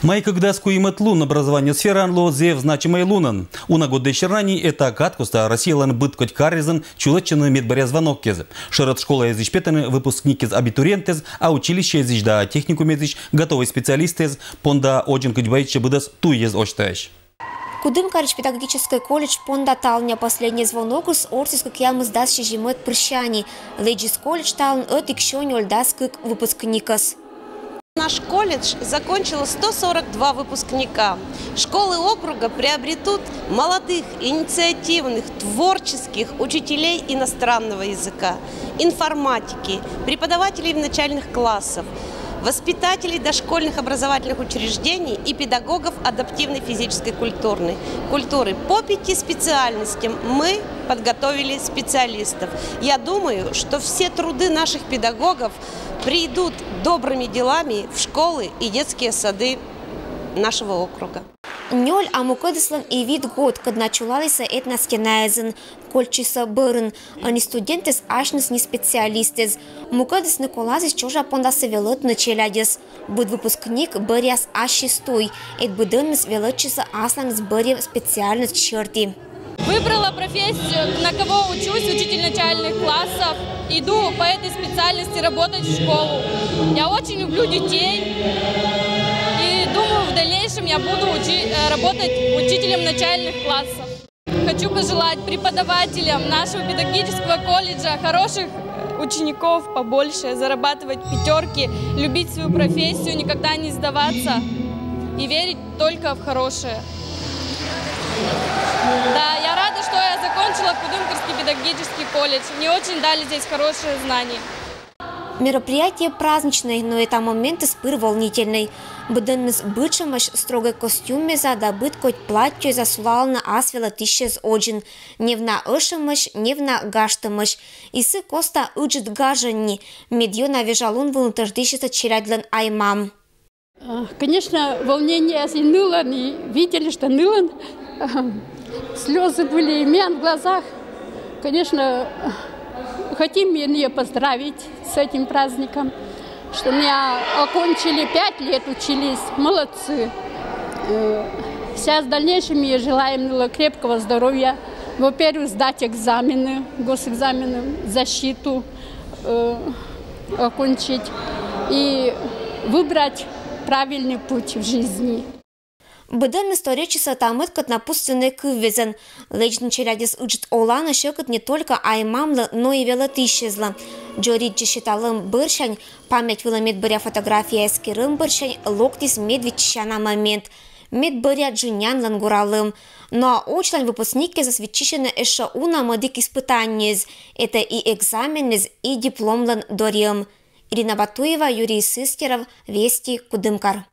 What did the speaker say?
Майкагдаску и мэтлун образование сфера анлозе в значимой лунан. Унагоды чернани это каткуста Россиялан быткоть карризан чулетчины медбаря звонок кез. Шерот школа языч петаны выпускник из абитуриентез, а училище языч да технику языч готовый специалистез понда один кудьбайче быдас ту ез очтаешь. Кудымкарыч педагогический колледж понда талня последний звонок с ортис как ямыз дас шижимет прыщани. Леджис колледж талн этик шонёль дас как выпускникас. Наш колледж закончило 142 выпускника. Школы округа приобретут молодых, инициативных, творческих учителей иностранного языка, информатики, преподавателей начальных классов, воспитателей дошкольных образовательных учреждений и педагогов адаптивной физической культуры. По 5 специальностям мы подготовили специалистов. Я думаю, что все труды наших педагогов придут добрыми делами в школы и детские сады нашего округа. Нёль амукадыслан и вид год, когда чулалиса этнаскенайзен, кольчиса бырын, а не студентес ашнес не специалистес. Мукадыс Николазис чужа пондасы велот начелядес. Буд выпускник быряс А6, эт будынес велотчиса асланс быря специальность черти. Выбрала профессию, на кого учусь, учитель начальных классов. Иду по этой специальности работать в школу. Я очень люблю детей и думаю, в дальнейшем я буду работать учителем начальных классов. Хочу пожелать преподавателям нашего педагогического колледжа хороших учеников побольше, зарабатывать пятерки, любить свою профессию, никогда не сдаваться и верить только в хорошее. Да, я рада, что я закончила Кудымкарский педагогический колледж. Мне очень дали здесь хорошие знания. Мероприятие праздничное, но это момент спыр волнительный. Буденнес бычамаш строгой костюме за добыт коть платье засулал на асвела тысячес один. Невна ышамаш, невна гаштамаш. Исы коста уджит гажанни. Медьона вежалун волнтаждыщица черядлен аймам. Конечно, волнение ныло, и видели, что ныло. Слезы были и у меня в глазах. Конечно, хотим ее поздравить с этим праздником, что меня окончили 5 лет, учились, молодцы. Сейчас в дальнейшем я желаем крепкого здоровья. Во-первых, сдать экзамены, госэкзамены, защиту окончить и выбрать правильный путь в жизни. Быден исторически тамыт кот напутственный кывезен. Лечный челядис учит олана шекот не только аймамлы, но и велотыщезла. Джориджи считалым быршань, память выламет быря фотография эскирым быршань, локтис медведчища на момент. Мед быря джунян лангуралым. Но очлань выпускники засвечищены эша уна модик испытаниез. Это и экзаменез, и дипломлан дорием. Ирина Батуева, Юрий Сыстеров, Вести, Кудымкар.